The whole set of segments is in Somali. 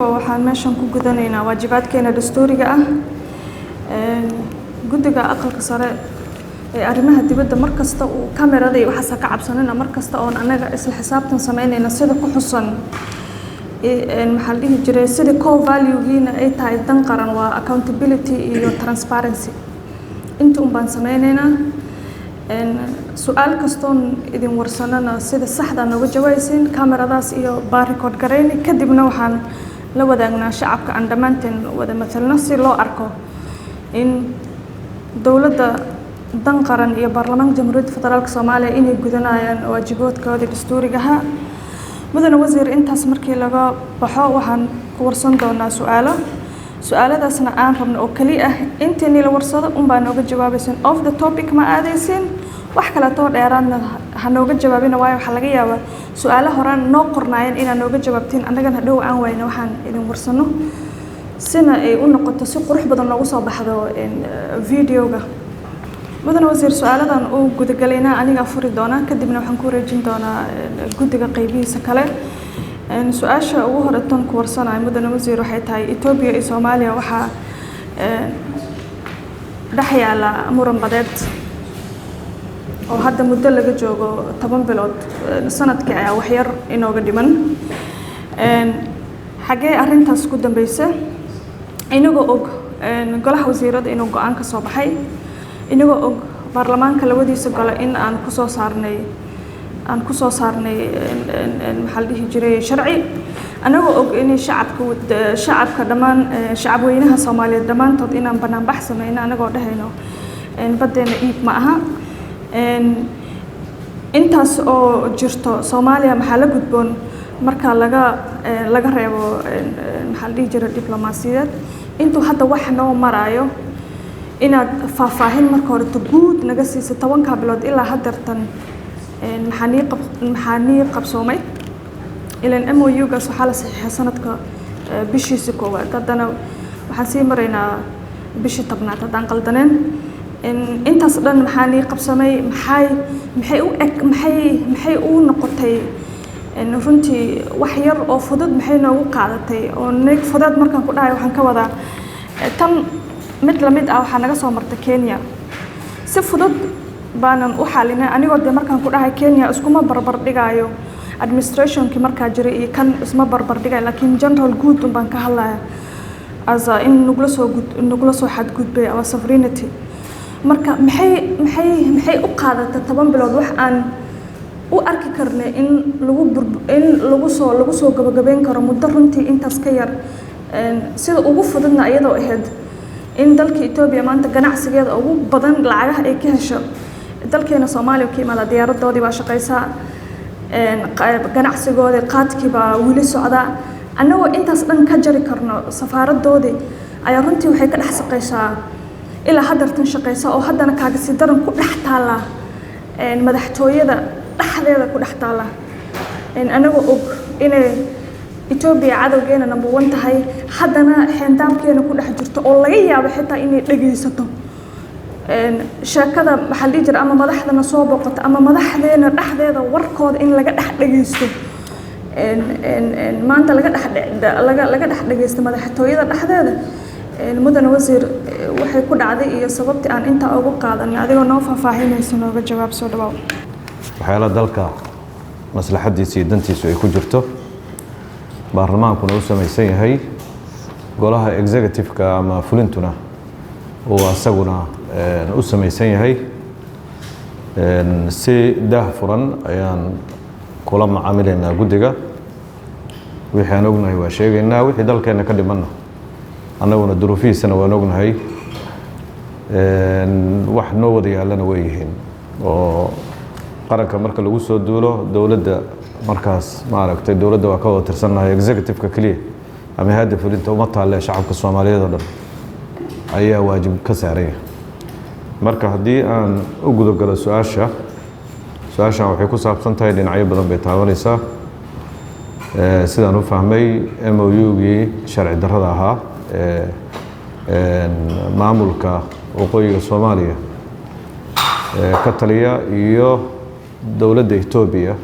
waxaan meeshan ku gudanaynaa waajibaadkeena dastuuriga ah guddiga aqalka sare ee arrimaha dibadda markasta uu kamerada iyo waxa ka cabsanayna markasta oo anaga isla xisaabtan sameynayna sida ku xusan maxaa la dhihi jiray sida core value-giina ay tahay dan qaran waa accountability iyo transparency inta un baan sameynaynaa su'aal kastoon idin warsanana sida saxda nooga jawaabaysiin kameradaas iyo baa record garayni kadibna waxaan la wadaagnaa shacabka aan dhammaanteen wada matalno si loo arko in dowladda dan qaran iyo baarlamaanka jamhuuriyadda federaalka Soomaaliya inay gudanayaan waajibaadkooda dastuuriga ah mudane wasiir intaas markii laga baxo waxaan ku warsan doonaa su'aaladaasna aan rabno oo kaliya ah intii la warsado baa nooga jawaabaysan off the topic ma aadaysin wax kale oo dheeraadna ha nooga jawaabina waayo waxa laga yaabaa su'aalaha horaan noo qornaayeen inaan nooga jawaabtiin annagana dhow aan wayna waxaan idin warsano sina ay u noqoto si qurux badan loogu soo baxdo videoga mudane wasiir su'aaladan oo gudagalayna aniga furi doona kadibna waxaan ku wareejin doonaa guddiga qaybihiisa kale su'aasha ugu horeytan ku warsanaay mudane wasiir waxay tahay Itoobiya iyo Soomaaliya waxa dhaxyaala muran badeed oo hadda muddo laga joogo 10 bilood sanadkii ayaa wax yar inooga dhiman xagee arrintaas ku dambeysay inagoo og golaha wasiirada inuu go'aan ka soo baxay inagoo og baarlamaanka labadiisa gole in aan ku soo saarnay maxaa la dhihi jiray sharci anagoo og in shacabka dhammaan shacabweynaha Soomaaliyeed dhammaantood inaan banaanbax sameeyno anagoo dhahayno badeena iib ma aha intaas oo jirto Soomaaliya maxaa la gudboon marka laga reebo maxaa la dhihi jiray diblomaasiyadeed intuu hadda wax noo marayo inaad faahfaahin marka hore guud naga siiso 10 bilood ilaa haddartan maxaa qabsoomay ilaan MOU-gaas waxaa la saxiixay sanadka bishiisa koowaad haddana waxaan sii maraynaa bishii 10aad haddaan qaldaneen intaas dhan maxaa qabsamay maxay u noqotay runtii wax yar oo fudud maxay noogu qaadatay oo neeg fudud markaan ku dhahay waxaan ka wadaa tan mid la mid ah waxaa naga soo martay Kenya si fudud baanan u xalinay anigoo de markaan ku dhahay Kenya iskuma barbar dhigayo administrationki markaa jiray iyo kan isma barbar dhigay laakiin general good baan ka hadlayaa as in nugula soo xadgudbay our sovereignty marka maxay u qaadatay 10 bilood wax aan u arki karnay in lagu soo gabagabeyn karo muddo runtii intaas ka yar sida ugu fududna iyadoo ahayd in dalka Itoobiya maanta ganacsigeeda ugu badan lacagaha ay ka hesho dalkeena Soomaaliya ka imaada diyaaradoodii baa shaqaysaa ganacsigooda qaadkii baa wili socda annagoo intaas dhan ka jari karno safaaradoodii ayaa runtii waxay ka dhex shaqaysaa ilaa haddartan shaqaysa oo haddana kaaga si daran ku dhex taala madaxtooyada dhexdeeda ku dhex taala anagoo og inay Itoobiya cadawgeena number 1 tahay haddana xeendaalkeena ku dhex jirto oo laga yaabo xitaa inay dhageysato sheekada maxaa la jira ama madaxdana soo boqoto ama madaxdeena dhexdeeda warkooda in laga dhex dhageysto maanta laga dhex dhageysto madaxtooyada dhexdeeda mudane wasiir waxay ku dhacday iyo sababtii aan inta ugu qaadanay adigoo noo faahfaahinayso nooga jawaab soo dhawaad waxyaalaha dalka maslaxadiisa iyo dantiisu ay ku jirto baarlamaankuna u samaysan yahay golaha executive-ka ama fulintuna oo asaguna u samaysan yahay si daahfuran ayaan kula macaamilaynaa guddiga wixii aan ognahay waa sheegaynaa wixii dalkeena ka dhimanna annaguna duruufihiisana waan ognahay wax noo wada yaallana way yihiin oo qaranka marka lagu soo duulo dowladda markaas maaragtay dowladda waa ka wada tirsannahay executive-ka kaliya ama hay'adda fulinta uma taalle shacabka Soomaaliyeed oo dhan ayaa waajib ka saaran yahay marka haddii aan u gudagalo su'aashan waxay ku saabsan tahay dhinacyo badan bay taabanaysaa sidaan u fahmay MOU-gii sharci darrada ahaa maamulka waqooyiga Soomaaliya ka taliya iyo dowladda Itoobiya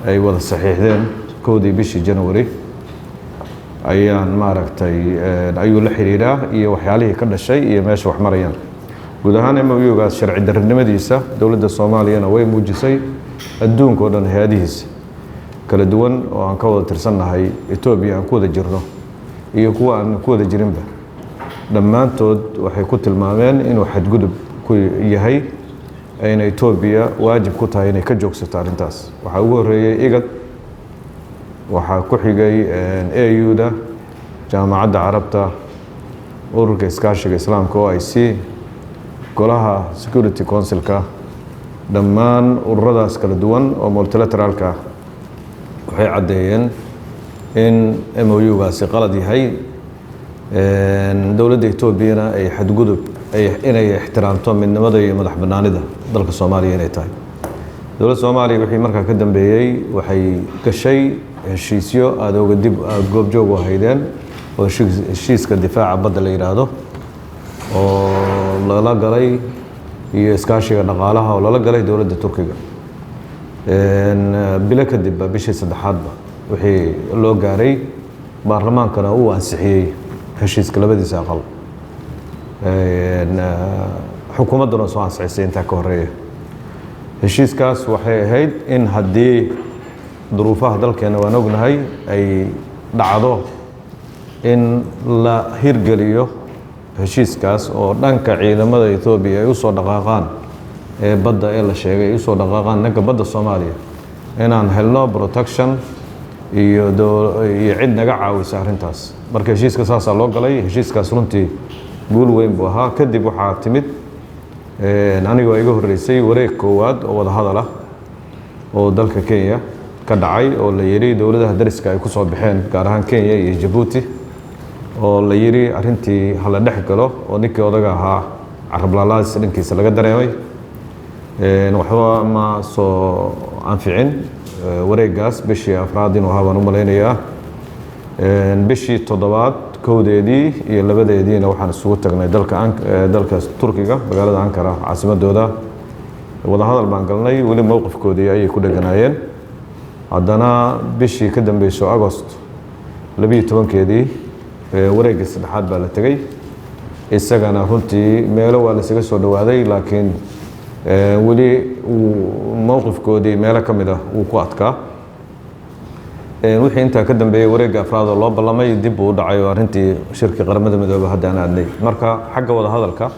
ay wada saxiixdeen 1 bishii January ayaan maaragtay ayuu la xiriiraa iyo waxyaalihii ka dhashay iyo meesha wax marayaan guud ahaan MOU-gaas sharci darrinimadiisa dowladda Soomaaliyana way muujisay adduunka oo dhan hay'adihiisa kala duwan oo aan ka wada tirsannahay Ethiopia aan ku wada jirno iyo kuwa aan ku wada jirinba dhammaantood waxay ku tilmaameen inuu xadgudub ku yahay ayna Ethiopia waajib ku tahay inay ka joogsato arrintaas waxa ugu horeeyay IGAD waxaa ku xigay AU-da jaamacadda carabta ururka iskaashiga islaamka OIC golaha Security Council-ka dhammaan ururadaas kala duwan oo multilateraalka waxay caddeeyeen in MOU-gaasi qalad yahay dowladda Ethiopia ay xadgudub inay ixtiraamto midnimada iyo madax bannaanida dalka Soomaaliya inay tahay dowladda Soomaaliya wixii markaa ka dambeeyay waxay gashay heshiisyo aadooga dib goobjoog u haydeen oo heshiiska difaaca badda la yiraahdo oo lala galay iyo iskaashiga dhaqaalaha oo lala galay dowladda Turkiga bila kadib bishii saddexaadba wixii loo gaaray baarlamaankana uu ansixiyay heshiiska labadiisa aqal xukuumadduna soo ansixisay intaa ka horeeya heshiiskaas waxay ahayd in haddii duruufaha dalkeena waan ognahay ay dhacdo in la hirgeliyo heshiiskaas oo dhanka ciidamada Ethiopia ay u soo dhaqaaqaan ee badda ee la sheegay ay u soo dhaqaaqaan dhanka badda Soomaaliya inaan helno protection iyo cid naga caawisa arrintaas marka heshiiska saasaa loo galay heshiiskaas runtii guul weyn buu ahaa kadib waxaa timid aniga iga horreysay wareeg koowaad oo wada hadal ah oo dalka Kenya ka dhacay oo la yiri dowladaha dariska ay ku soo baxeen gaar ahaan Kenya iyo Djibouti oo la yiri arrintii hala dhex galo oo ninkii odaga ahaa carab laalaas dhankiisa laga dareemay waxba ma soo anficin wareegaas bishii afraad inuu ahaa baan u malaynayaa bishii toddobaad kowdeedii iyo labadeediina waxaan isugu tagnay dalka Turkiga magaalada Ankara caasimadooda wada hadal baan galnay weli mowqifkoodii ayay ku dhaganaayeen haddana bishii ka dambeysay August 12keedii wareegga saddexaad baa la tagay isagana runtii meelo waa la isaga soo dhawaaday laakiin weli mowqifkoodii meelo ka mid ah uu ku adkaa wixii intaa ka dambeeyay wareegga afraad oo loo ballamay dib uu dhacay oo arrintii shirki qaramada midoobay hadda aan aadnay marka xagga wada hadalka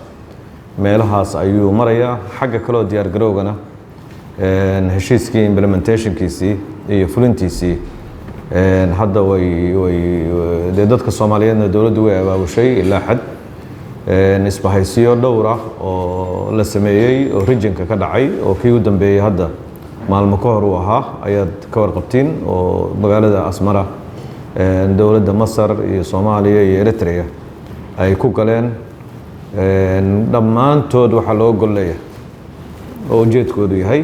meelahaas ayuu marayaa xagga kale oo diyaar garowgana heshiiskii implementationkiisii iyo fulintiisii hadda way dadka Soomaaliyeedna dawladdu way abaabushay ilaa xad isbahaysiyo dhowr ah oo la sameeyay oo regionka ka dhacay oo kii u dambeeyay hadda maalmo ka hor uu ahaa ayaad ka warqabtiin oo magaalada Asmara dowladda Masar iyo Soomaaliya iyo Eritrea ay ku galeen dhammaantood waxa loo goleeyahay oo ujeedkoodu yahay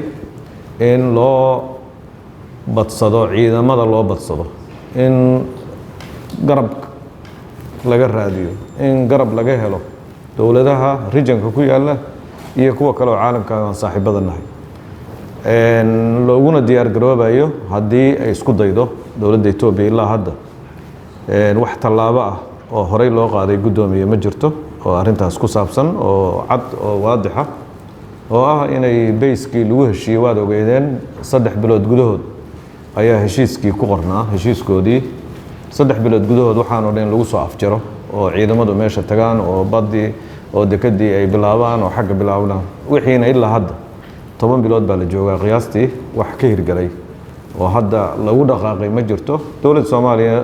in loo badsado ciidamada loo badsado in garab laga raadiyo in garab laga helo dowladaha regionka ku yaala iyo kuwa kale oo caalamka aan saaxiibada nahay looguna diyaar garoobayo haddii ay isku daydo dowladda Ethiopia ilaa hadda wax tallaabo ah oo horey loo qaaday gudoomiye ma jirto oo arrintaas ku saabsan oo cad oo waadix ah oo ah inay bayskii lagu heshiiyay waad ogeedeen 3 bilood gudahood ayaa heshiiskii ku qornaa heshiiskoodii 3 bilood gudahood waxaan oo dhan lagu soo afjaro oo ciidamadu meesha tagaan oo badii oo dekadii ay bilaabaan oo xagga bilaabnaa wixiina ilaa hadda 10 bilood baa la joogaa qiyaastii wax ka hirgalay oo hadda lagu dhaqaaqay ma jirto dowladda Soomaaliya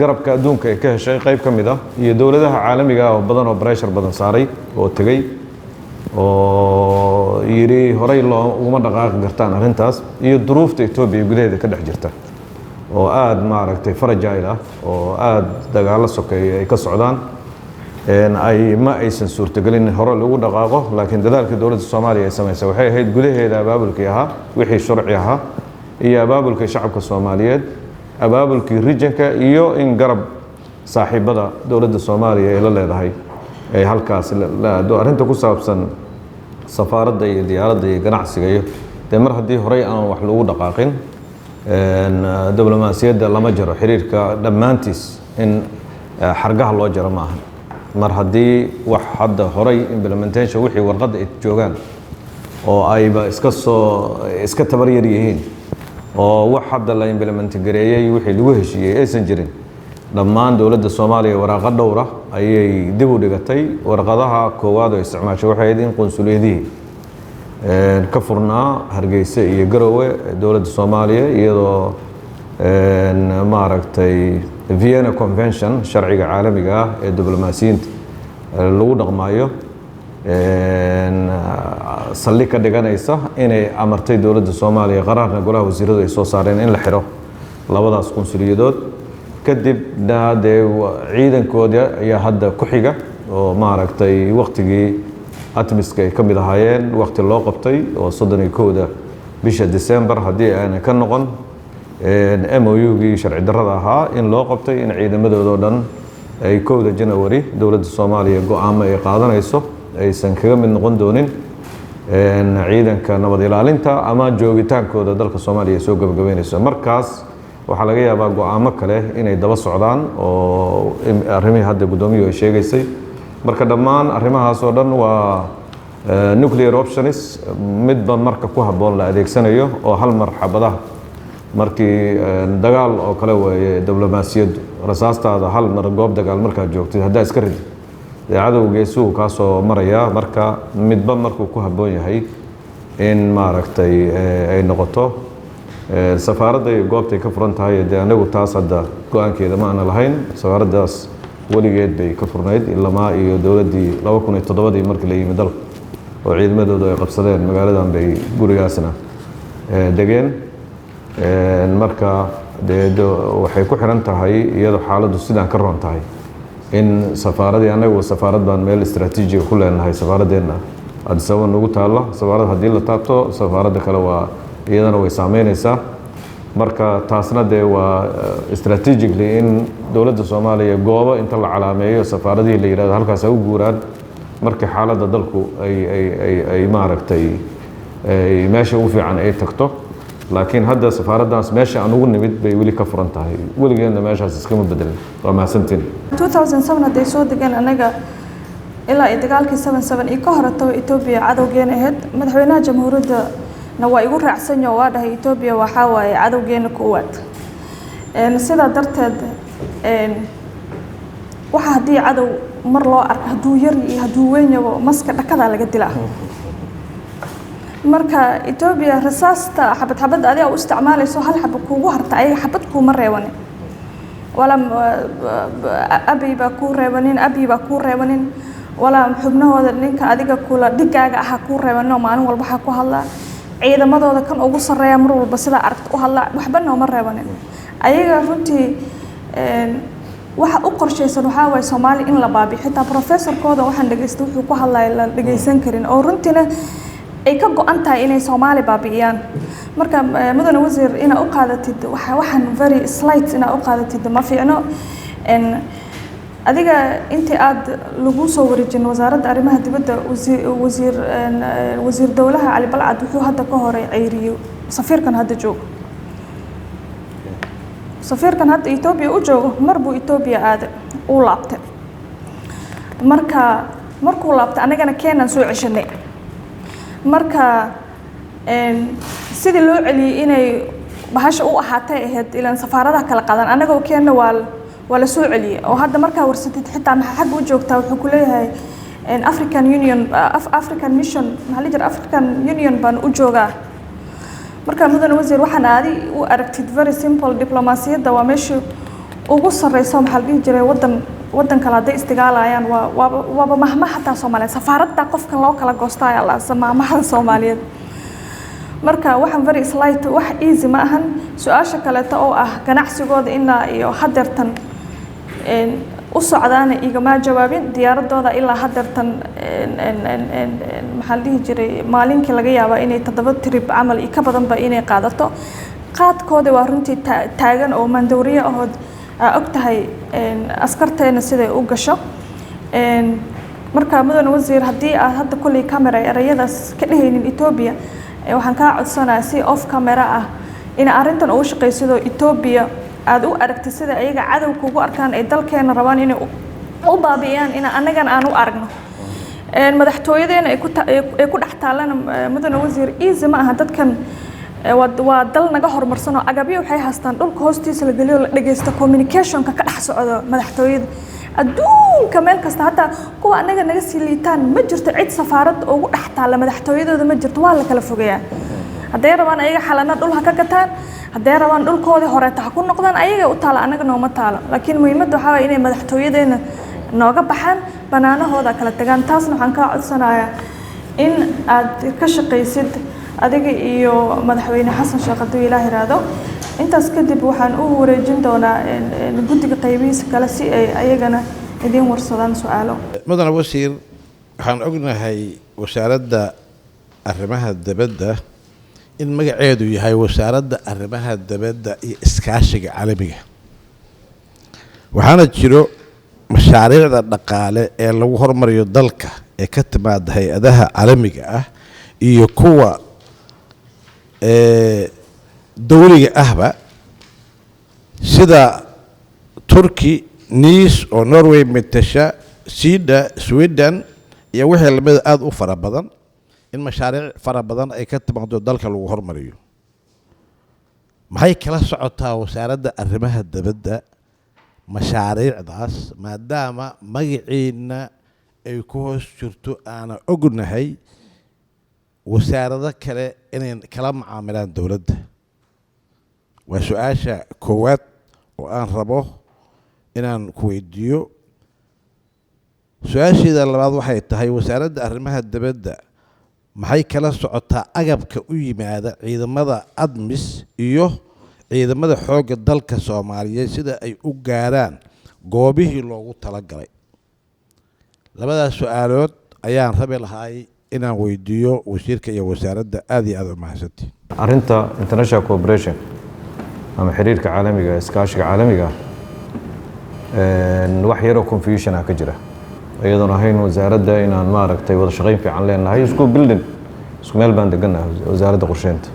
garabka adduunka ay ka heshay qayb ka mid ah iyo dowladaha caalamiga ah oo badan oo pressure badan saaray oo tagay oo yiri horay looma dhaqaaqi kartaan arrintaas iyo duruufta Ethiopia gudaheeda ka dhex jirta oo aad maaragtay fragile ah oo aad dagaalo sokeeyay ay ka socdaan ma aysan suurtagelin hore lagu dhaqaaqo laakiin dadaalka dowladda Soomaaliya ay sameysay waxay ahayd gudaheeda abaabulkii ahaa wixii sharci ahaa iyo abaabulka shacabka Soomaaliyeed abaabulkii regionka iyo in garab saaxiibada dowladda Soomaaliya ay la leedahay ay halkaas arrinta ku saabsan safaaradda iyo diyaaradda iyo ganacsiga iyo mar haddii horey aan wax lagu dhaqaaqin diblomaasiyadda lama jiro xiriirka dhammaantiis in xargaha loo jaro ma aha mar haddii wax hadda horay implementation wixii warqadda ay joogaan oo ayba iska tabar yar yihiin oo wax hadda la implement gareeyay wixii lagu heshiiyey aysan jirin dhammaan dowladda Soomaaliya waraqo dhowr ah ayay dib u dhigatay warqadaha koowaad oo isticmaashay waxay ahayd in qunsuliyadii ka furnaa Hargeysa iyo Garowe dowladda Soomaaliya iyadoo maaragtay Vienna Convention sharciga caalamiga ah ee diblomaasiyiinta lagu dhaqmaayo saldhig ka dhiganaysa inay amartay dowladda Soomaaliya qaraarna golaha wasiiradu ay soo saareen in la xiro labadaas qunsuliyadood kadib ciidankooda ayaa hadda ku xiga oo maaragtay waqtigii atmiska ay ka mid ahaayeen waqti loo qabtay oo 31 bisha December haddii aan ka noqon MOU-gii sharci darrada ahaa in loo qabtay in ciidamadooda oo dhan ay 1 January dowladda Soomaaliya go'aamo ay qaadanayso aysan kaga mid noqon doonin ciidanka nabad ilaalinta ama joogitaankooda dalka Soomaaliya soo gabagabeynayso markaas waxaa laga yaabaa go'aamo kale inay daba socdaan oo arrimihii hadda gudoomiyuhu ay sheegaysay marka dhammaan arrimahaas oo dhan waa nuclear options midba marka ku habboon la adeegsanayo oo hal mar xabadaha markii dagaal oo kale weeye diblomaasiyaddu rasaastaada hal mar goob dagaal markaad joogtid haddaa iska rid cadowgeesu kaa soo maraya marka midba markuu ku habboon yahay in maaragtay ay noqoto safaaradda iyo goobtay ka furan tahay dee anagu taas hadda go-aankeeda ma aana lahayn safaaraddaas weligeed bay ka furnayd ilamaa iyo dowladdii 2007 markii la yimi dalka oo ciidamadoodu ay qabsadeen magaaladan bay gurigaasna degeen marka dee waxay ku xiran tahay iyadoo xaaladdu sidaan ka roon tahay in safaaradii anagu safaarad baan meel istiraatiijiga ku leenahay safaaraddeena Addis Ababa nagu taalla safaarad haddii la taabto safaaradda kale waa iyadana way saameynaysaa marka taasna dee waa strategically in dowladda Soomaaliya goobo inta la calaameeyo safaaradii la yiraahdo halkaas ay u guuraan markii xaaladda dalku ay maaragtay meesha ugu fiican ay tagto laakiin hadda safaaraddaas meesha aan ugu nimid bay weli ka furan tahay weligeedna meeshaas iskama bedelin waa mahadsantiin 2007 hadday soo degaan anaga ilaa dagaalkii 77 iyo ka horataba Ethiopia cadowgeena ahayd madaxweynaha jamhuuriyadda na waa igu raacsan yahay waa dhahay Ethiopia waxa waaye cadowgeena koowaad sidaa darteed waxa haddii cadow mar loo arko hadduu yar iyo hadduu weyn yahay maska dhakada laga dilaa marka Ethiopia rasaasta xabad adiga u isticmaalayso hal xabad kuugu harta ay xabad kuma reebanin wala abi ba ku reebanin wala xubnahooda ninka adiga kula dhigaaga ah ku reebanin maalin walba waxa ku hadla ciidamadooda kan ugu sareeya mar walba sida aragto u hadla waxba nooma reebanin ayaga runtii waxa u qorshaysan waxa way Soomaali in la baabiyo xitaa professorkooda waxaan dhageystay wuxuu ku hadlay la dhageysan karin oo runtiina ay ka go'an tahay inay Soomaali baabiyaan marka mudane wasiir ina u qaadatid waxaan very slight ina u qaadatid ma fiicno adiga intii aad lagu soo wareejin wasaaradda arrimaha dibadda wasiir dawlaha Ali Balcad wuxuu hadda ka hor ayriyo safiirkan hadda joogo safiirkan hadda Ethiopia u joogo marbu Ethiopia aad u laabtay markuu laabtay anagana Kenya soo ceshanay marka sidii loo celiyay inay bahasha u ahaatay ahayd ilaan safaaradaha kala qadan anagoo Kenya wala soo celiyay oo hadda markaa warsatid xitaa maxaa xag u joogtaa wuxuu ku leeyahay African Union African Mission African Union baan u joogaa marka mudane wasiir waxaan aadi u aragtid very simple diplomaasiyadda waa meesha ugu sareyso maxaa la dhihi jiray wadan kala day istigaalayaan waa mahma hataa Soomaaliya safaaradda qofkan loo kala goostay Allah samaaha Soomaaliyeed marka waxaan very slight wax easy ma ahan su'aasha kale oo ah ganacsigooda ilaa iyo hadeertan u socdaana igama jawaabin diyaaradooda ilaa hadeertan maxaa la dhihi jiray maalinkii laga yaabaa inay 7 trip amal ka badan ba inay qaadato qaadkooda waa runtii taagan oo mandawriye ahood ogtahay askarteena siday u gasho marka mudane wasiir haddii aad hadda kulli camera erayadaas ka dhehaynin Ethiopia waxaan ka codsanayaa si off camera ah in arrintan uu shaqeysado Ethiopia aad u aragtid sida ayaga cadowga ugu arkaan ay dalkeena rabaan inay u baabi'iyaan in anagana aan u aragno madaxtooyadeena ay ku dhex taalana mudane wasiir easy ma aha dadkan waa dal naga horumarsan oo agabyo waxay haystaan dhulka hoostiisa la geliyo la dhageysto communicationka ka dhex socdo madaxtooyada adduunka meel kasta hataa kuwa anaga naga sii liitaan ma jirto cid safaarad ugu dhex taalla madaxtooyadooda ma jirto waa la kala fogeeyaa hadday rabaan ayaga xalana dhul ha ka gataan hadday rabaan dhulkoodii horeeta ha ku noqdaan ayaga u taala anaga nooma taalo laakiin muhiimadda waxaa waye inay madaxtooyadeena nooga baxaan banaanahooda kala tagaan taasna waxaan kaa codsanayaa in aad ka shaqaysid adiga iyo madaxweyne xasan sheekh hadduu ilaah yiraahdo intaas kadib waxaan u wareejin doonaa guddiga qaybihiisa kale si ay ayagana idiin warsadaan su'aalo mudane wasiir waxaan ognahay wasaaradda arrimaha dibadda in magaceedu yahay wasaaradda arrimaha dibadda iyo iskaashiga caalamiga waxaana jiro mashaariicda dhaqaale ee lagu hormariyo dalka ee ka timaada hay-adaha caalamiga ah iyo kuwa dawliga ahba sida Turkey Nice oo Norway matasha sida Sweden iyo wixii lamid aad u fara badan in mashaariic fara badan ay ka timaado dalka lagu hormariyo maxay kala socotaa wasaaradda arrimaha dibadda mashaariicdaas maadaama magaciina ay ku hoos jirto aana ognahay wasaarado kale inay kala macaamilaan dawladda waa su'aasha koowaad oo aan rabo inaan ku weydiiyo su'aasheeda labaad waxay tahay wasaaradda arrimaha dibadda maxay kala socotaa agabka u yimaada ciidamada ADMIS iyo ciidamada xoogga dalka Soomaaliyeed sida ay u gaaraan goobihii loogu talagalay labadaas su'aalood ayaan rabi lahay inaan weydiiyo wasiirka iyo wasaaradda aad iyo aad u mahadsantiin arrinta international cooperation ama xiriirka caalamiga iskaashiga caalamiga wax yar oo confusion ah ka jira iyadoon ahayn wasaaradda inaan maaragtay wada shaqayn fiican leenahay isku building isku meel baan deganahay wasaaradda qorsheynta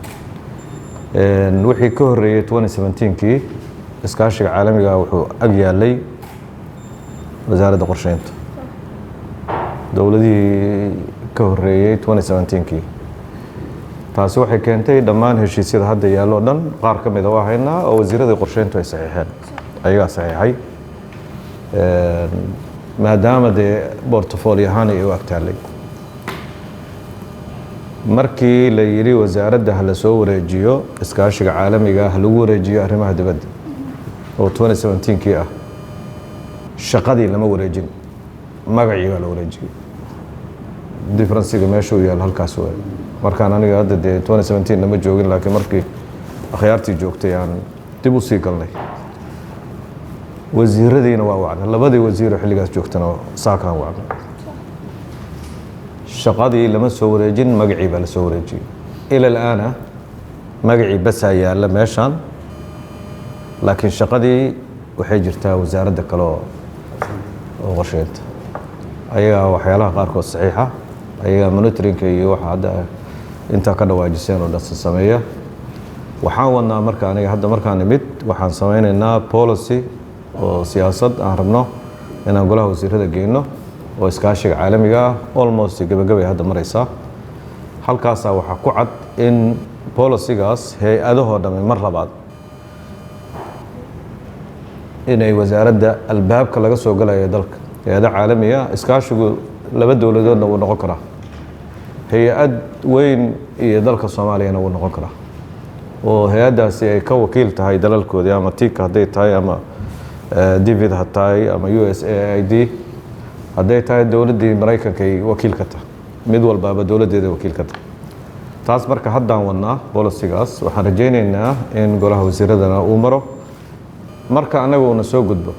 wixii ka horreeyay 2017kii iskaashiga caalamiga wuxuu ag yaalay wasaaradda qorsheynta dowladihii ka horreeyay 2017kii taasi waxay keentay dhammaan heshiisyada hadda yaallo dhan qaar ka mid ah waa haynaa oo wasiirada qorsheyntu ay saxiixeen ayagaa saxiixay maadaama dee portfolio ahaan ay u agtaalay markii la yidhi wasaaradda ha la soo wareejiyo iskaashiga caalamiga ha lagu wareejiyo arrimaha dibadda oo 2017kii ah shaqadii lama wareejin magacii baa la wareejiyey differencega meesha uu yaal halkaas waay markaan aniga hadda dee 2017 lama joogin laakiin markii akhyaartii joogtay aan dib u sii galnay wasiiradiina waa wacnay labadii wasiir oo xilligaas joogtana saakaan wacnay shaqadii lama soo wareejin magacii baa la soo wareejiyey ila alaana magacii basaa yaalla meeshaan laakiin shaqadii waxay jirtaa wasaaradda kale oo qorsheynta ayagaa waxyaalaha qaarkood saxiixa ayagaa monitoringka iyo waxa hadda intaa ka dhawaajiseen oo dhan sameeya waxaan wadnaa marka aniga hadda markaan nimid waxaan samaynaynaa policy oo siyaasad aan rabno inaan golaha wasiirada geyno oo iskaashiga caalamiga ah almost gabagabay hadda maraysaa halkaasaa waxaa ku cad in policygaas hay-adahoo dhamme mar labaad inay wasaaradda albaabka laga soo galayo dalka hay-ada caalamiga iskaashigu laba dowladoodna wuu noqon karaa hay-ad weyn iyo dalka soomaaliyana wuu noqon karaa oo hay-addaasi ay ka wakiil tahay dalalkoodii ama tika hadday tahay ama david ha tahay ama USAID hadday tahay dowladdii maraykanka ay wakiil ka tahay mid walbaaba dowladdeeda wakiil ka tahay taas marka haddaan wadnaa bolisigaas waxaan rajaynaynaa in golaha wasiiradana uu maro marka annaga uuna soo gudbo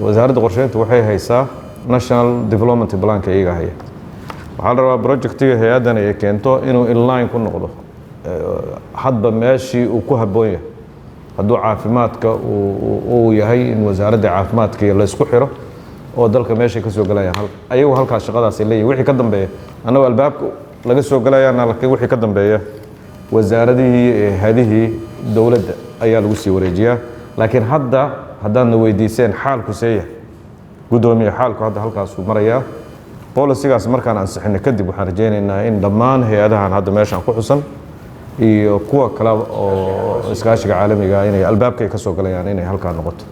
wasaaradda qorsheynta waxay haysaa national development planka iyaga haya waxaa la rabaa projectiga hay-addan ay keento inuu inline ku noqdo hadba meeshii uu ku habboon yahay hadduu caafimaadka uu yahay in wasaaradda caafimaadka la isku xiro oo dalka meeshay ka soo galayaan ayagu halkaas shaqadaas ay leeyihin wixii ka dambeeya annagoo albaabka laga soo galayaana laakiin wixii ka dambeeya wasaaradihii hadihii dowladda ayaa lagu sii wareejiyaa laakiin hadda haddaadna weydiiseen xaalku seeya gudoomiye xaalku hadda halkaasuu marayaa bolisigaas markaan ansixinay kadib waxaan rajaynaynaa in dhammaan hay-adahan hadda meeshaan ku xusan iyo kuwa kale oo iskaashiga caalamiga inay albaabkay ka soo galayaan inay halkaa noqoto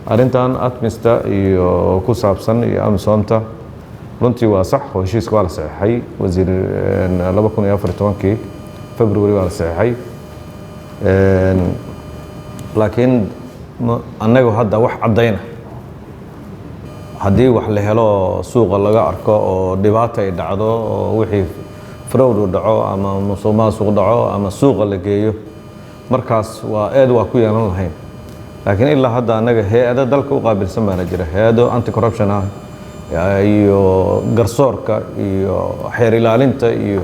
arrintan atmista iyo ku saabsan iyo amisoomta runtii waa sax oo heshiiska waa la saxeexay wasiir 2014 February waa la saxeexay laakiin annagu hadda wax caddayna haddii wax la helo suuqa laga arko oo dhibaato ay dhacdo oo wixii fraud u dhaco ama musuqmaasuq dhaco ama suuqa la geeyo markaas waa ku yeelan lahayn laakiin ilaa hadda annaga hay-ado dalka u qaabilsan baana jira hay-ado anti corruption ah iyo garsoorka iyo xeer ilaalinta iyo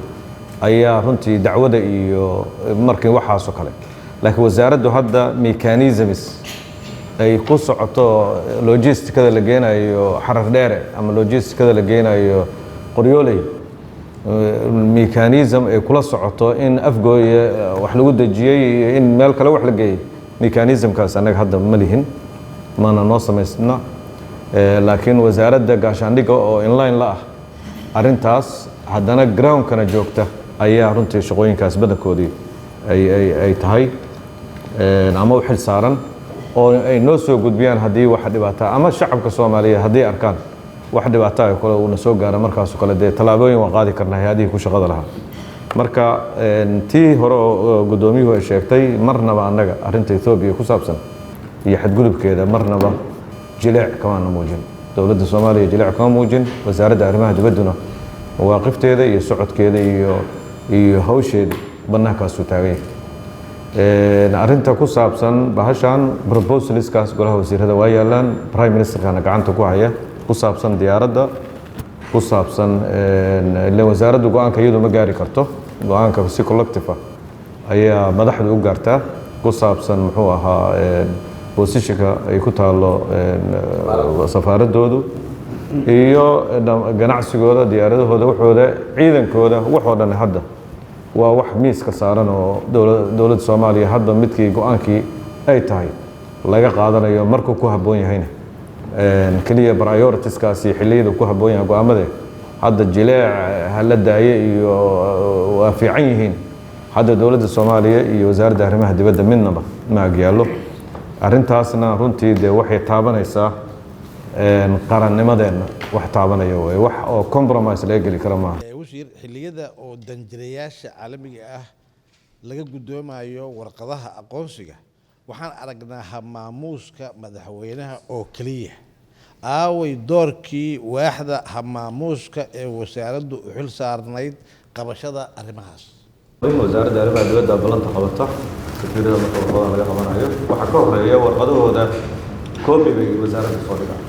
ayaa runtii dacwada iyo markii waxaas oo kale laakiin wasaaraddu hadda mechanisms ay ku socoto logisticada la geenayo xarar dheere ama logisticada la geenayo qoryooley mechanism ay kula socoto in afgooye wax lagu dejiyay in meel kale wax la geeyay mechanismkaas annaga hadda ma lihin maana noo samaysna laakiin wasaaradda gaashaandhigga oo inline la ah arrintaas haddana groundkana joogta ayaa runtii shaqooyinkaas badankoodii ay tahay ama u xil saaran oo ay noo soo gudbiyaan haddii wax dhibaato ama shacabka Soomaaliyeed haddii arkaan wax dhibaato ah kale uu soo gaaro markaas kale de talaabooyin waan qaadi karnaa hay'adihii ku shaqada lahaa marka tii hore gudoomiyuhu ay sheegtay marnaba annaga arrinta Ethiopia ku saabsan iyo xadgudubkeeda marnaba jileec kama muujin dowladda Soomaaliya jileec kama muujin wasaaradda arrimaha dibadduna waaqifteeda iyo socodkeeda iyo hawsheeda bannaankaas u taagay arrinta ku saabsan bahashan proposalskaas golaha wasiirada waa yaalaan prime ministerkana gacanta ku haya ku saabsan diyaaradda ku saabsan ilaa wasaaraddu go'aanka iyadu ma gaari karto go'aanka si collective ayaa madaxdu u gaartaa ku saabsan muxuu ahaa positionka ay ku taalo safaaradoodu iyo ganacsigooda diyaaradahooda waxooda ciidankooda waxoo dhan hadda waa wax miiska saaran oo dowladda Soomaaliya hadda midkii go'aankii ay tahay laga qaadanayo markuu ku habboon yahayna kaliya prioritieskasi xilliyada ku habboon yahay go'aamada hadda jileec hala daaye iyo waa fiican yihiin hadda dowladda Soomaaliya iyo wasaaradda arrimaha dibadda midnaba ma agyaalo arrintaasna runtii de waxay taabanaysaa qarannimadeena wax taabanaya way wax oo compromise laga geli karo maaha wasiir xilliyada oo danjireyaasha caalamiga ah laga gudoomayo warqadaha aqoonsiga waxaan aragnaa hamaamuuska madaxweynaha oo kaliya aaway doorkii waaxda hamaamuuska ee wasaaraddu u xil saarnayd qabashada arrimahaas wasaaradda arrimaha dibadda balanta qabata safiirada marka warqadaha laga qabanayo waxa ka horeeya warqadahooda koobi bay wasaaradda soo dhigaan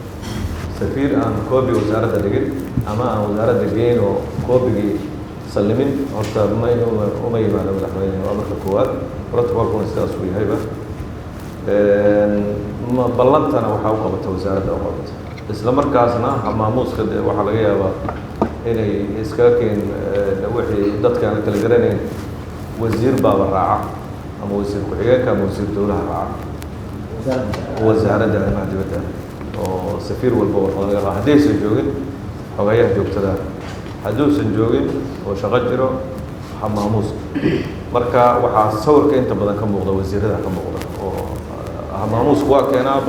safiir aan koobi wasaaradda dhigin ama aan wasaaradda geyn oo koobigii sallimin horta uma yimaado madaxweyne waa marka koowaad protocolkuna sidaas uu yahayba ballantana waxaa u qabata wasaaradda u qabata isla markaasna hamaamuuska de waxaa laga yaabaa inay iskaga keen wixii dadka aan kala garanayn wasiir baaba raaca ama wasiir ku-xigeenka ama wasiir dowlaha raaca wasaaradda arrimaha dibadda oo safiir walba warqad laga qaa haddaysan joogin xogayaha joogtada hadduusan joogin oo shaqo jiro hamaamuuska marka waxaa sawirka inta badan ka muuqda wasiirada ka muuqda oo hamaamuusku waa keenaa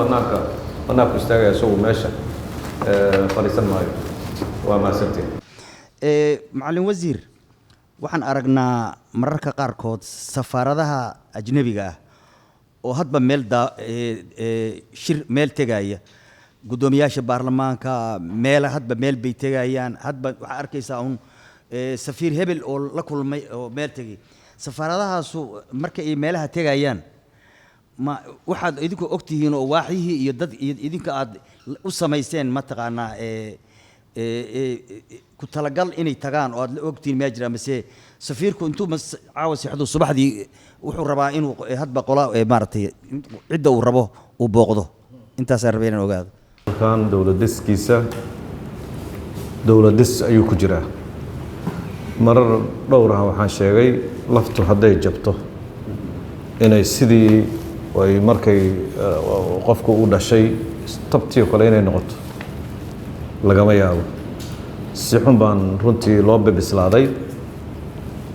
bannaanku istaagaya isagu meesha fadhiisan maayo waa mahadsantiin macallin wasiir waxaan aragnaa mararka qaarkood safaaradaha ajnabiga ah oo hadba shir meel tegaya gudoomiyaasha baarlamaanka hadba meel bay tegayaan hadba waxaa arkaysaa un safiir hebel oo la kulmay oo meel tegay safaaradahaasu marka ay meelaha tegayaan ma waxaad idinku ogtihiin oo waaxyihii iyo dad idinka aad u samayseen mataqaanaa ku talagal inay tagaan oo aad la ogtihiin ma jira mase safiirku intuu caawa sixdu subaxdii wuxuu rabaa inuu hadba qola maaragtay cidda uu rabo uu booqdo intaasaan rabay inaan ogaado kan dowladiskiisa dowladis ayuu ku jiraa marar dhowr ah waxaan sheegay laftu hadday jabto inay sidii way markay qofku u dhashay tabtii kale inay noqoto lagama yaabo si xun baan runtii loo bislaaday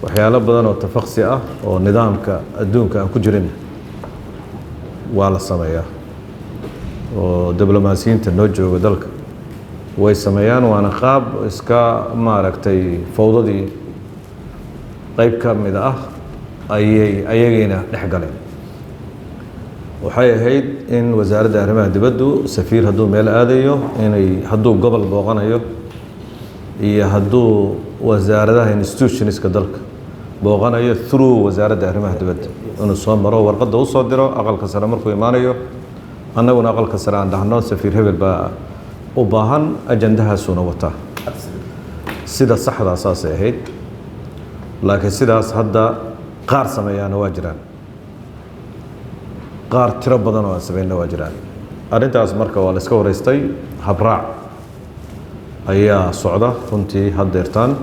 waxyaalo badan oo tafaqsi ah oo nidaamka adduunka aan ku jirin waa la sameeyaa oo diblomaasiyiinta noo jooga dalka way sameeyaan waana qaab iska maaragtay fawdadii qayb ka mid ah ayagayna dhex galeen waxay ahayd in wasaaradda arrimaha dibaddu safiir hadduu meel aadayo inay hadduu gobol booqanayo iyo hadduu wasaaradaha institutionska dalka booqanayo through wasaaradda arrimaha dibadda inuu soo maro warqadda u soo diro aqalka sare markuu imaanayo annaguna aqalka sare aan dhahno safiir hebel baa u baahan ajandahaasuuna wataa sida saxdaa saasay ahayd laakiin sidaas hadda qaar sameeyaana waa jiraan qaar tiro badan oo aan sameeyna waa jiraan arrintaas marka waa la iska wareystay habraac ayaa socda runtii haddeertaan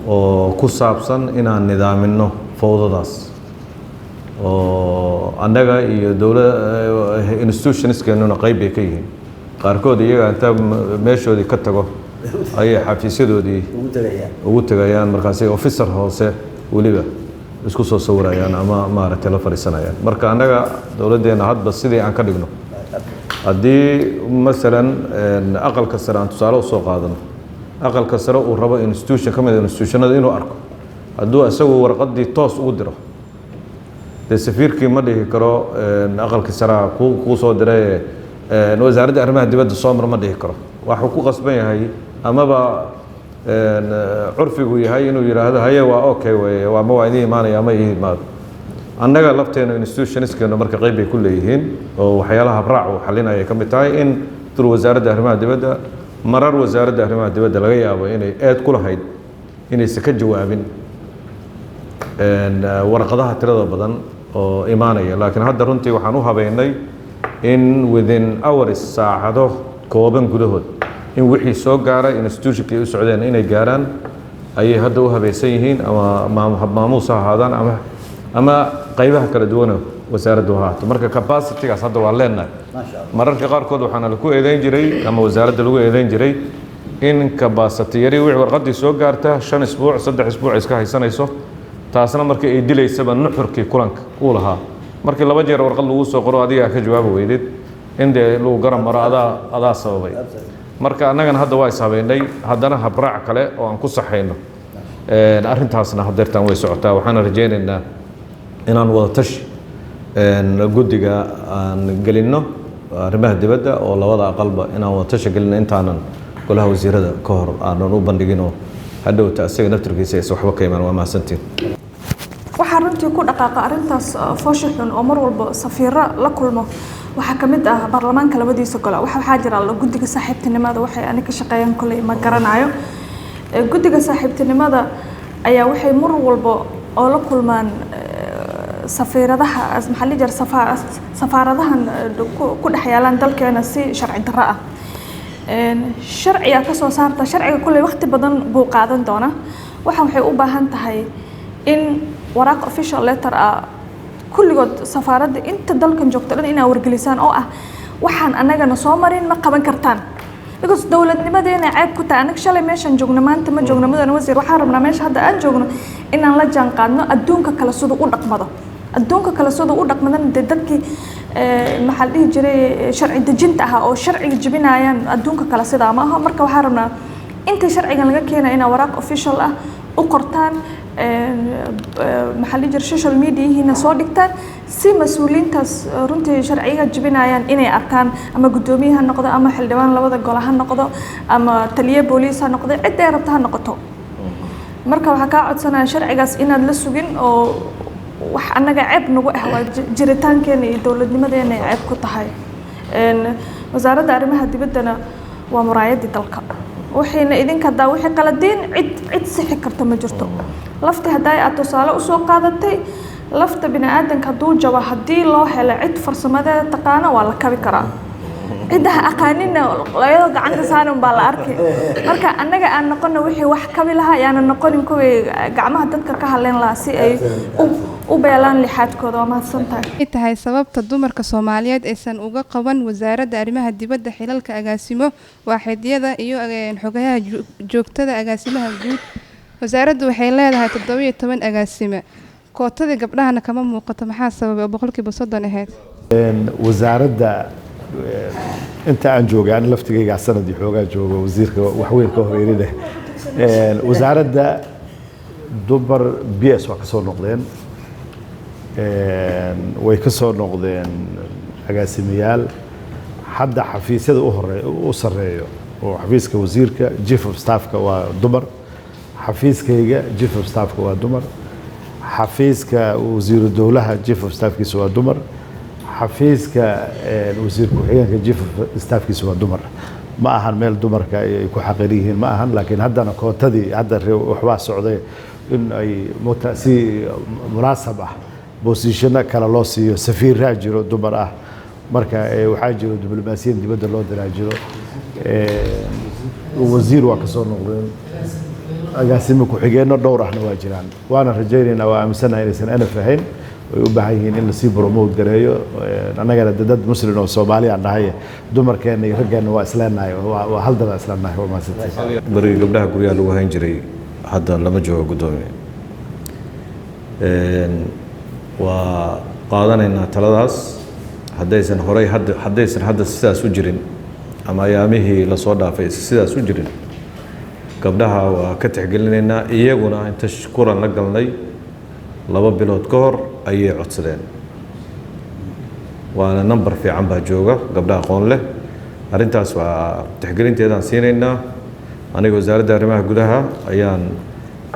oo ku saabsan inaan nidaaminno fawdadaas oo annaga iyo institutionskeenuna qayb bay ka yihiin qaarkood iyaga inta meeshoodii ka tago ayay xafiisyadoodii ugu tegayaan markaasay officer hoose weliba isku soo sawirayaan ama maaragtay la fadhiisanayaan marka annaga dowladdeena hadba sidii aan ka dhigno haddii masalan aqalka sare aan tusaale usoo qaadano aqalka sare uu rabo institution ka mid institutionada inuu arko hadduu isagu warqaddii toos ugu diro dee safiirkii ma dhihi karo aqalkii sare kuu soo diray wasaaradda arrimaha dibadda soo mar ma dhihi karo waxuu ku qasban yahay amaba curfigu yahay inuu yidhaahdo haye waa okay weye waa ma waa idin imaanaya ama ii imaado annaga lafteena institutionskeenu marka qayb bay ku leeyihiin oo waxyaalaha habraac uu xalinaya ay ka mid tahay in dur wasaaradda arrimaha dibadda marar wasaaradda arrimaha dibadda laga yaabo inay aad ku lahayd inaysan ka jawaabin warqadaha tirada badan oo imaanaya laakiin hadda runtii waxaan u habeynay in within hours saacado kooban gudahood in wixii soo gaara institutionkii u socdeen inay gaaraan ayay hadda u habaysan yihiin ama maamuus ha ahaadaan ama qaybaha kala duwana wasaaraddu ha ahaato marka capacitygaas hadda waa leenahay mararka qaarkood waxaana lagu eedeyn jiray ama wasaaradda lagu eedeyn jiray in capacity yari wixii warqaddii soo gaarta 5 isbuuc 3 isbuuc iska haysanayso taasna markii ay dilaysaba nuxurkii kulanka uu lahaa markii 2 jeer warqad lagu soo qoro adiga ka jawaab weydid in dee lagu garan maro adaa sababay marka annagana hadda waa ishabeynay haddana habraac kale oo aan ku saxayno arrintaasna haddeertaan way socotaa waxaana rajaynaynaa inaan wada tashi guddiga aan gelinno arrimaha dibadda oo labada aqalba inaan wada tashi gelinno intaanan golaha wasiirada ka hor aanan u bandhiginoo hadhowta isaga naftirkiisa aysan waxba ka imaan waa mahadsantiin waxaa runtii ku dhaqaaqa arrintaas foosha xun oo mar walba safiiro la kulmo waxaa ka mid ah baarlamaanka labadiisa gole waxaa jira guddiga saaxiibtinimada waxay aniga ka shaqeeyaan kolley ma garanayo guddiga saaxiibtinimada ayaa waxay mar walba oo la kulmaan safiiradaha maxaa la jira safaaradahan ku dhex yaalaan dalkeena si sharci darro ah sharciga ka soo saarta sharciga kolley waqti badan buu qaadan doona waxay u baahan tahay in waraaq official letter ah kulligood safaaradda inta dalkan joogta dhan inaa wargelisaan oo ah waxaan annagana soo marin ma qaban kartaan because dowladnimadeena ceeb ku tahay anaga shalay meeshaan joogno maanta ma joogno mudane wasiir waxaan rabnaa meesha hadda aan joogno inaan la jaan qaadno adduunka kale siduu u dhaqmado adduunka kale siduu u dhaqmadana dee dadkii maxaa la dhihi jiray sharci dejinta ah oo sharciga jebinayaan adduunka kale sidaa ma aha marka waxaan rabnaa inta sharcigan laga keenaya inaa waraaq official ah u qortaan maxaa la jira social mediahiina soo dhigtaan si mas-uuliyiintaas runtii sharciga jebinayaan inay arkaan ama guddoomiye ha noqdo ama xildhibaan labada gole ha noqdo ama taliye booliis ha noqdo cid ay rabto ha noqoto marka waxaa kaa codsanaya sharcigaas inaad la sugin oo wax annaga ceeb nagu ah waa jiritaankeena iyo dowladnimadeena ay ceeb ku tahay wasaaradda arrimaha dibaddana waa muraayadii dalka waxayna idinka hadaa wixii qaladiin cid sixi karta ma jirto lafti hadaa aad tusaale u soo qaadatay lafta bini aadanka hadduu jabo haddii loo helo cid farsamadeeda taqaana waa la kabi karaa ciddaha aqaanina layado gacanta saaran baa la arkay marka annaga aan noqono wixii wax kabi lahaa ayaana noqonin kuwii gacmaha dadka ka hadleen lahaa si ay u beelaan lixaadkooda. waa mahadsantahay. ay tahay sababta dumarka Soomaaliyeed aysan uga qaban wasaaradda arrimaha dibadda xilalka agaasimo waaxidyada iyo xogayaha joogtada agaasimaha guud. wasaaraddu waxay leedahay 17 agaasime kootadii gabdhahana kama muuqato maxaa sababay 30% ahayd. wasaaradda inta aan joogay aan laftigayga sanadii xoogaa joogo wasiirka wax weyn ka horeeyay wasaaradda dumar BS waa ka soo noqdeen way ka soo noqdeen agaasimayaal hadda xafiisyada u sareeyo oo xafiiska wasiirka chief of staff-ka waa dumar xafiiskayga chief of staff-ka waa dumar xafiiska wasiiru dowlaha chief of staff-kiisa waa dumar xafiiska wasiir ku-xigeenka chief of staff-kiisa waa dumar ma ahan meel dumarka ay ku xaqir yihiin ma ahan laakiin haddana kootadii hadda waxbaa socday in ay si munaasab ah bosishana kale loo siiyo safiiraa jiro dumar ah marka waxaa jiro diblomaasiyiin dibadda loo diraa jiro wasiir waa ka soo noqdeen agaasimo ku-xigeenno dhowr ahna waa jiraan waana rajaynaynaa waa aaminsanahay inaysan anaf ahayn way u baahan yihiin in lasii promote gareeyo annagana dad muslim oo Soomaali aan nahay dumarkeena iyo raggeena waa isleenahay waa hal dad isleenahay waa maasantay bariga gabdhaha guryaha lagu hayn jiray hadda lama joogo gudoomiye waa qaadanaynaa taladaas haddaysan hadda sidaas u jirin ama ayaamihii la soo dhaafay sidaas u jirin gabdhaha waa ka tixgelinaynaa iyaguna inta kulan la galnay 2 bilood ka hor ayay codsadeen waana number fiican baa jooga gabdhaha aqoon leh arrintaas waa tixgelinteedaan siinaynaa aniga wasaaradda arrimaha gudaha ayaan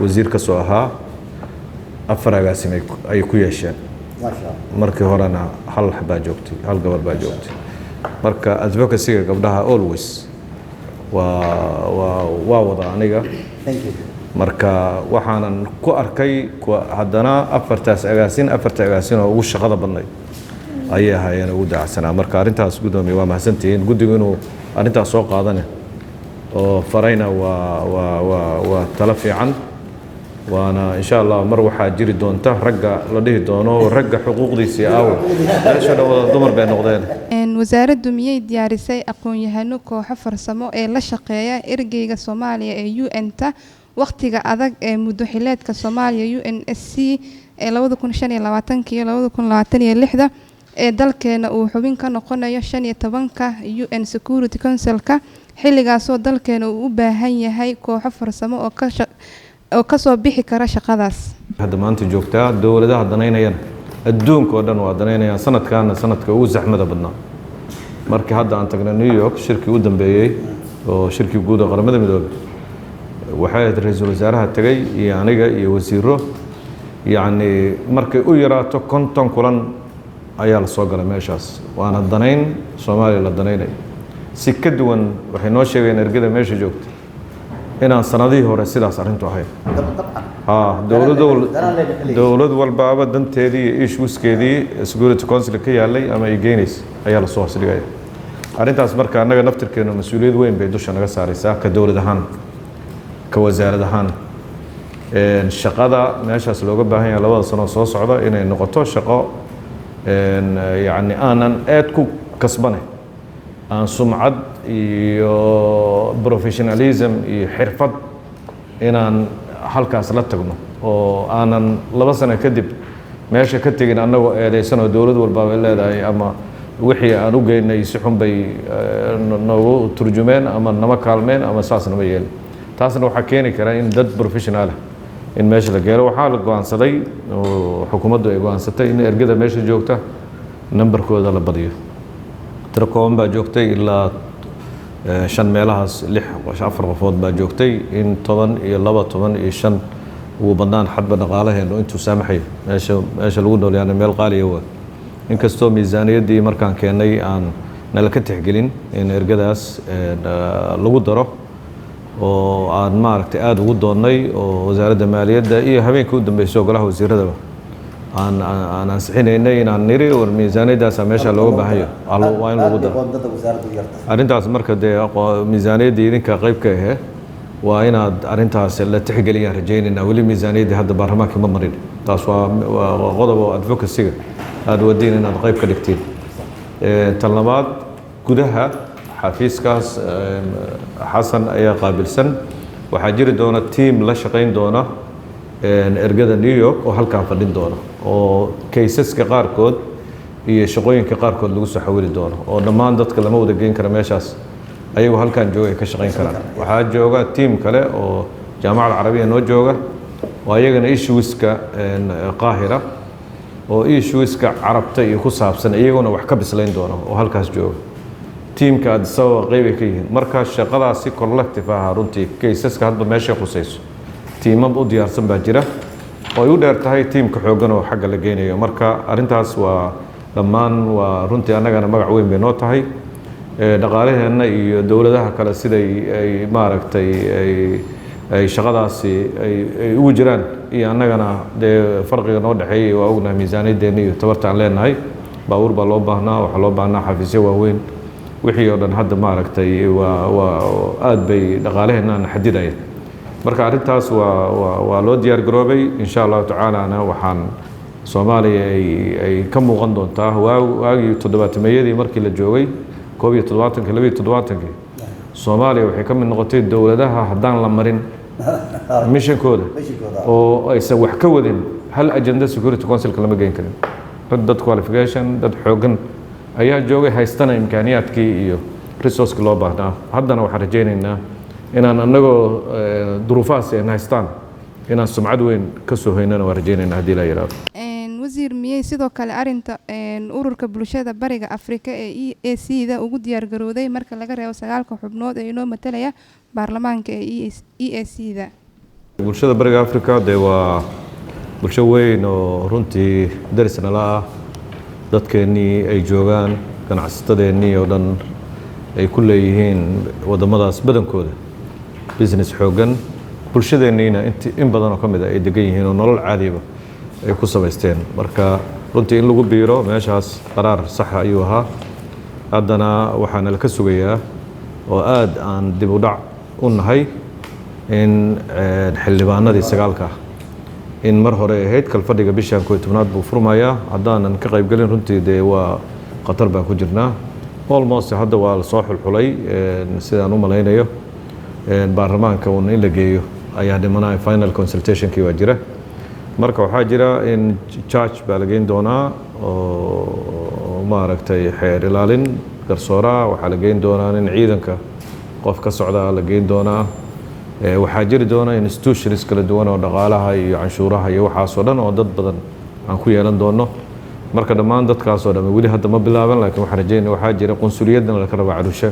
wasiir ka soo ahaa 4 agaasime ay ku yeesheen markii horena hal gabar baa joogtay marka advocacy-ga gabdhaha always waa wada aniga marka waxaanan ku arkay haddana 4 agaasin oo ugu shaqada badnay ayay ahaayeen ugu dacsanaa marka arrintaas gudoomiye waa mahadsantihiin guddigu inuu arrintaas soo qaadane oo farayna waa talo fiican waana insha Allah mar waxaa jiri doonta ragga la dhihi doono ragga xuquuqdiisa aawo meesha wada dumar bay noqdeen. wasaaraddu miyay diyaarisay aqoon-yahano kooxo farsamo ee la shaqeeya ergeyga Soomaaliya ee UN-ta waqtiga adag ee muddo xileedka Soomaaliya UNSC ee 2025 iyo 2026 ee dalkeena uu xubin ka noqonayo 15ka UN Security Council-ka xilligaas oo dalkeena uu u baahan yahay kooxo farsamo oo ka soo bixi kara shaqadaas. hadda maanta joogtaa dawladaha danaynayaan adduunka oo dhan waa danaynayaan sanadka ugu saxmada badnaa markii hadda aan tagnay New York shirkii u dambeeyay oo shirkii guud ee qaramada midoobay waxay ahayd ra'iisul wasaaraha tagay iyo aniga iyo wasiiro yacni markay u yaraato 50 kulan ayaa la soo galay meeshaas waana danayn Soomaaliya la danaynay si ka duwan waxay noo sheegeen ergada meesha joogta inaan sanadihii hore sidaas arrintu ahayd dowlad walbaaba danteedii iyo issueskeedii Security Council ka yaalay ama ay geynaysa ayaa la soo hasligaya arrintaas marka annaga naftirkeena mas'uuliyad weyn bay dusha naga saaraysaa ka dowlad ahaan ka wasaarad ahaan shaqada meeshaas looga baahan yahay 2 sano soo socda inay noqoto shaqo yacni aanan aad ku kasbanay aan sumcad iyo professionalism iyo xirfad inaan halkaas la tagno oo aanan 2 sano kadib meesha ka tagin annagoo eedeysan oo dowlad walba ay leedahay ama wixii aan u geynay si xun bay noogu turjumeen ama nama kaalmeen ama saas nama yeelin taasna waxaa keeni kara in dad professional in meesha la geelo waxaa la go'aansaday oo xukuumaddu ay go'aansatay in ergada meesha joogta nambarkooda la badiyo tirakoon baa joogtay ilaa 5 meelahaas 4 qofood baa joogtay in 10 iyo 12 iyo 5 ugu badnaan xadba dhaqaalaheenu intuu saamaxay meesha lagu noolyahay meel qaaliya waa inkastoo miisaaniyaddii markaan keenay aan nala ka tixgelin in ergadaas lagu daro oo aan maaragtay aad ugu doonnay oo wasaaradda maaliyadda iyo habeenkii u dambeysay golaha wasiiradaba aan ansixinaynay inaan niri war miisaaniyaddaasa meesha looga baahayo waa in lagu daro arrintaas marka dee miisaaniyaddii idinka qayb ka ahee waa inaad arrintaas la tixgeliyaan rajaynaynaa weli miisaaniyaddii hadda baarlamaanka ma marin taas waa qodob oo advocacy-ga aad wadiin inaad qayb ka dhigtiin tan labaad gudaha xafiiskaas xasan ayaa qaabilsan waxaa jiri doona tiim la shaqayn doona ergada New York oo halkaan fadhin doona oo kaysaska qaarkood iyo shaqooyinka qaarkood lagu soo xawili doono oo dhammaan dadka lama wada geyn kara meeshaas ayagu halkaan jooga ay ka shaqayn karaan waxaa jooga tiim kale oo jaamacada carabiya noo jooga oo ayagana issueska qaahira oo issueska carabta iyo ku saabsan iyaguna wax ka bislayn doona oo halkaas jooga tiimka Addis Ababa qayb ay ka yihiin marka shaqadaasi collective ah runtii kaysaska hadba meesha khusayso tiimab u diyaarsan baa jira oo ay u dheer tahay tiimka xooggan oo xagga la geynayo marka arrintaas waa dhammaan waa runtii annagana magac weyn bay noo tahay dhaqaalaheenna iyo dowladaha kale siday ay maaragtay ay shaqadaasi ay ugu jiraan iyo annagana dee farqiga noo dhexeeyay waa ognahay miisaaniyaddeena iyo tabarta aan leenahay baabuur baa loo baahnaa waxaa loo baahnaa xafiisyo waaweyn wixii oo dhan hadda maaragtay waa aad bay dhaqaalaheenna xadidayeen marka arrintaas waa loo diyaar garoobay insha allahu tacaalana waxaan soomaaliya ay ka muuqan doontaa waagii 70-meeyadii markii la joogay 71-kii 72-kii soomaaliya waxay ka mid noqotay dowladaha haddaan la marin mishankooda oo aysan wax ka wadin hal agenda security councilka lama geyn karin dad qualification dad xoogan ayaa joogay haystana imkaaniyaadkii iyo resourcekii loo baahnaa haddana waxaan rajaynaynaa inaan annagoo duruufahaas ay haystaan inaan sumcad weyn ka soo haynana waan rajaynaynaa haddii la yidhaahdo wasiir miyay sidoo kale arrinta ururka bulshada bariga Afrika ee EAC-da ugu diyaar garowday marka laga reebo 9 xubnood ee inoo matalaya baarlamaanka ee EAC-da bulshada bariga Afrika de waa bulsho weyn oo runtii darisna la ah dadkeennii ay joogaan ganacsatadeenii oo dhan ay ku leeyihiin wadamadaas badankooda business xoogan bulshadeenniina in badan oo ka mid ah ay degan yihiin oo nolol caadiba ay ku samaysteen marka runtii in lagu biiro meeshaas qaraar sax ayuu ahaa haddana waxaana la ka sugayaa oo aad aan dib u dhac u nahay in xildhibaanadii 9 ah in mar hore ahayd kalfadhiga bishan 11 buu furmayaa haddaanan ka qaybgelin runtii dee waa khatar baan ku jirnaa almost hadda waa la soo xulxulay sidaan u malaynayo baarlamaanka uun in la geeyo ayaa dhimanaya final consultationkii waa jira marka waxaa jira in charge baa la geyn doonaa oo maaragtay xeer ilaalin garsooraa waxaa la geyn doonaa in ciidanka qof ka socda la geyn doonaa waxaa jiri doona institutions kala duwan oo dhaqaalaha iyo canshuuraha iyo waxaasoo dhan oo dad badan aan ku yeelan doono marka dhammaan dadkaasoo dhan weli hadda ma bilaaban laakiin waxaan rajaynaya waxaa jira qunsuliyadna laga rabaa Arusha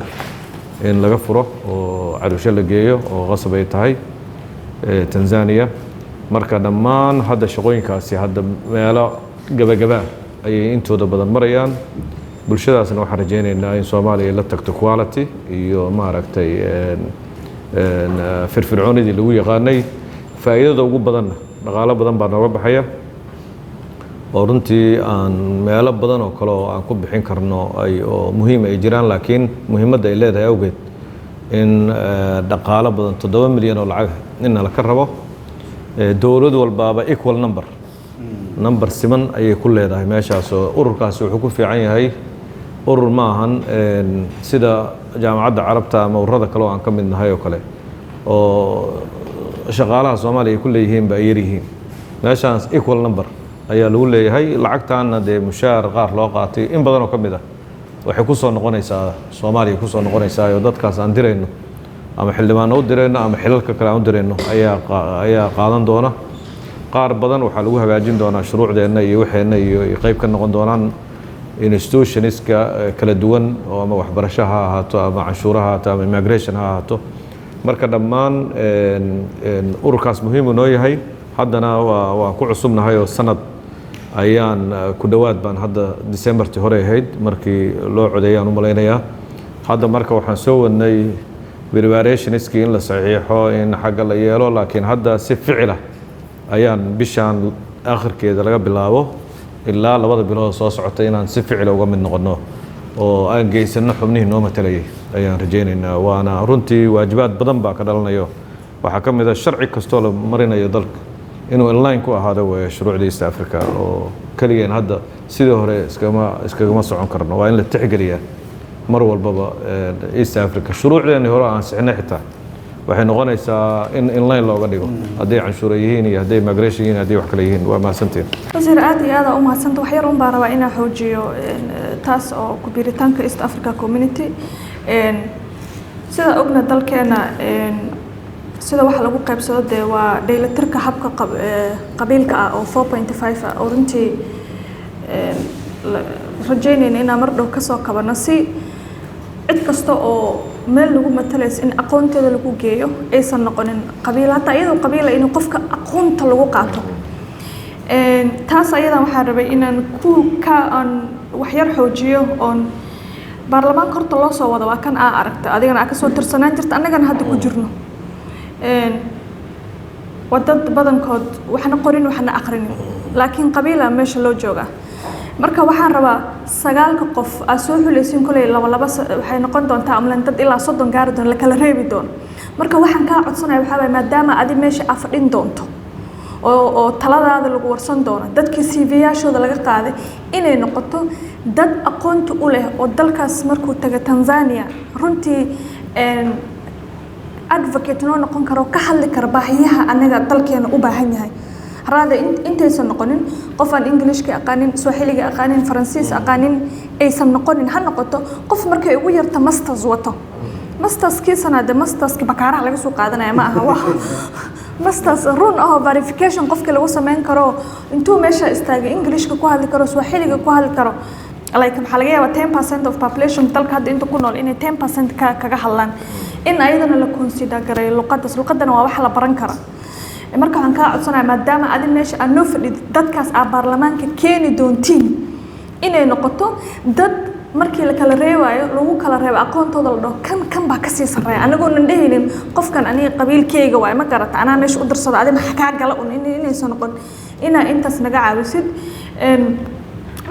in laga furo oo Arusha la geeyo oo qasab ay tahay Tanzania marka dhammaan hadda shaqooyinkaasi hadda meelo gabagaba ayay intooda badan marayaan bulshadaasna waxaan rajaynaynaa in Soomaaliya la tagto quality iyo maaragtay firfircoonidii lagu yaqaanay faa'iidada ugu badanna dhaqaale badan baa nooga baxaya oo runtii aan meelo badan oo kale oo aan ku bixin karno oo muhiim ay jiraan laakiin muhiimadda ay leedahay awgeed in dhaqaale badan 7 milyan oo lacag inna la ka rabo dowlad walbaaba equal number siman ayay ku leedahay meeshaas oo ururkaasi wuxuu ku fiican yahay urur ma ahan sida jaamacadda carabta ama ururada kale oo aan ka mid nahay oo kale oo shaqaalaha Soomaaliya ay ku leeyihiin ba yar yihiin meeshaas equal number ayaa lagu leeyahay lacagtaana dee mushaar qaar loo qaatay in badan oo ka mid ah waxay ku soo noqonaysaa Soomaaliya ku soo noqonaysaa oo dadkaas aan dirayno ama xildhibaano u dirayno ama xilalka kale aan u dirayno ayaa qaadan doona qaar badan waxaa lagu hagaajin doonaa shuruucdeena iyo waxeena iyo qayb ka noqon doonaan institutionska kala duwan oo ama waxbarasho ha ahaato ama canshuuraha ha ahaato ama immigration ha ahaato marka dhammaan ururkaas muhiim u noo yahay haddana waa ku cusubnahay oo sanad ayaan ku dhowaad baan hadda Decembertii hore ahayd markii loo codeeyay u malaynayaa hadda marka waxaan soo wadnay preparationskii in la saxiixo in xagga la yeelo laakiin hadda si ficil ah ayaan bishaan aakhirkeeda laga bilaabo ilaa 2 bilood soo socota inaan si ficil uga mid noqono oo aan geysano xubnihii noo matalayay ayaan rajaynaynaa waana runtii waajibaad badan baa ka dhalanayo waxaa ka mid ah sharci kastoo la marinayo dalka inuu inline ku ahaado way shuruucda East Africa oo kaligeen hadda sidii hore iskagama socon karno waa in la tixgeliyaa mar walbaba East Africa shuruucdeena hore aan sixnay xitaa waxay noqonaysaa in inline looga dhigo haday canshuur yihiin iyo haday migration yihiin haday wax kale yihiin waa mahadsantiin wasiir aad iyo aad u mahadsantahay wax yar un baan rabaa inaan xoojiyo taas oo ku biiritaanka East Africa Community sida ogna dalkeena sida wax lagu qaybsado de waa dheelitirka habka qabiilka ah oo 4.5 oo runtii rajaynayna inaan mar dhow ka soo kabano si cid kasta oo meel lagu matalays in aqoonteeda lagu geeyo aysan noqonin qabiil hataa iyadoo qabiil in qofka aqoonta lagu qaato taas ayadan waxaan rabay inaan aan wax yar xoojiyo oon baarlamaanka horta loo soo wado waa kan aragta adigana ka soo tirsanaan jirta annagana hadda ku jirno wadad badankood waxna qorin waxna aqrinin laakiin qabiila meesha loo jooga marka waxaan rabaa 9 qof aan soo xulaysin kulay laba waxay noqon doontaa amlan dad ilaa 30 gaar doon la kala reebi doon marka waxaan ka codsanayaa waxa way maadaama adi meesha afadhin doonto oo taladaada lagu warsan doono dadkii CV-yaashooda laga qaaday inay noqoto dad aqoonta u leh oo dalkaas markuu taga Tanzania runtii advocate noo noqon karo ka hadli karo baahiyaha anaga dalkeena u baahan yahay raada intaysan noqonin qof aan Englishka aqaanin Swahiliga aqaanin Faransiis aqaanin aysan noqonin ha noqoto qof markay ugu yarta masters wato masters kiisana masters ki bakaaraha laga soo qaadanaya ma aha wax masters run oo verification qofka lagu sameyn karo intuu meesha istaagay Englishka ku hadli karo Swahiliga ku hadli karo like maxaa laga yaabaa 10% of population dalka hadda inta ku nool inay 10% kaga hadlaan in ayadana la consider garay luqadana waa wax la baran kara marka waxaan ka codsanayaa maadaama adin meesha aan noo fadhid dadkaas baarlamaanka keeni doontiin inay noqoto dad markii la kala reebayo lagu kala reebo aqoontooda la dhaho kan baa ka sii sareeya anagoo nan dhehaynin qofkan aniga qabiilkeyga waay ma garata anaa meesha u dirsado adi maxaa kaa gala inaysan noqon inaa intaas naga caawisid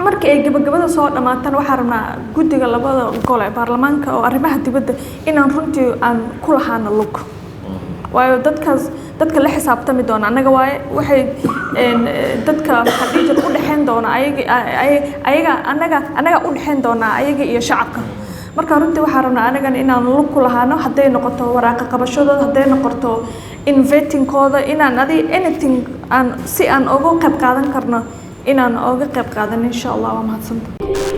markii ay gabagabada soo dhamaatan waxaan rabnaa guddiga labada gol ee baarlamaanka oo arrimaha dibadda inaan runtii aan ku lahaano lug waayo dadka la xisaabtami doona anaga waaye waxay dadka xadiija u dhaxeen doona ayaga anaga u dhaxeen doona ayaga iyo shacabka marka runtii waxaan rabnaa anagan inaan lug ku lahaano haday noqoto waraaqa qabashadooda haday noqoto invitingkooda inaan anything aan si aan uga qayb qaadan karno inaan uga qayb qaadan insha Allah waa mahadsantahay